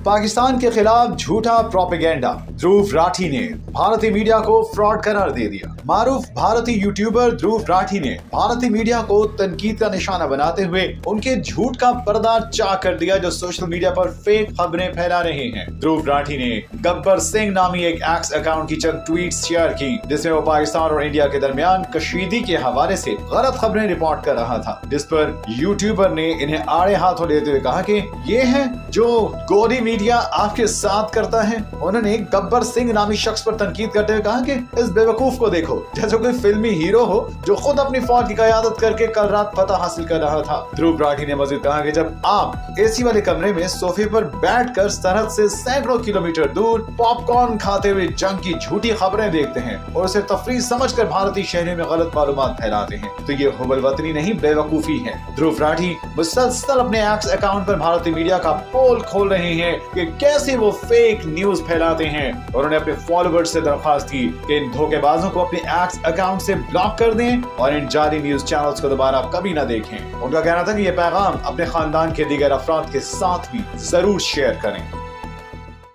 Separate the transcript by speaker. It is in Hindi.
Speaker 1: पाकिस्तान के खिलाफ झूठा प्रोपेगेंडा। ध्रुव राठी ने भारतीय मीडिया को फ्रॉड करार दे दिया। मारूफ भारतीय यूट्यूबर ध्रुव राठी ने भारतीय मीडिया को तनकीद का निशाना बनाते हुए उनके झूठ का पर्दा चाक कर दिया जो सोशल मीडिया पर फेक खबरें फैला रहे हैं। ध्रुव राठी ने गब्बर सिंह नामी एक एक्स अकाउंट की चंद ट्वीट्स शेयर की जिसमें वो पाकिस्तान और इंडिया के दरमियान कशीदगी के हवाले से गलत खबरें रिपोर्ट कर रहा था, जिस पर यूट्यूबर ने इन्हें आड़े हाथों लेते हुए कहा कि ये है जो गोदी मीडिया आपके साथ करता है। उन्होंने गब्बर सिंह नामी शख्स पर तनकीद करते हुए कहा कि इस बेवकूफ को देखो, जैसे कोई फिल्मी हीरो हो जो खुद अपनी फौज की क़यादत करके कल रात फतह हासिल कर रहा था। ध्रुव राठी ने मजीद कहा कि जब आप एसी वाले कमरे में सोफे पर बैठकर सरहद से सैकड़ों किलोमीटर दूर पॉपकॉर्न खाते हुए जंग की झूठी खबरें देखते हैं और उसे तफरीह समझकर भारतीय शहरों में गलत मालूमात फैलाते हैं, तो ये हुबल वतनी नहीं बेवकूफी है। ध्रुव राठी मुसलसल अपने एक्स अकाउंट पर भारतीय मीडिया का पोल खोल रहे हैं कि कैसे वो फेक न्यूज फैलाते हैं और उन्होंने अपने फॉलोअर्स से दरख्वास्त की कि इन धोखेबाजों को अपने एक्स अकाउंट से ब्लॉक कर दें और इन जाली न्यूज चैनल्स को दोबारा कभी ना देखें। उनका कहना था कि ये पैगाम अपने खानदान के दीगर अफराद के साथ भी जरूर शेयर करें।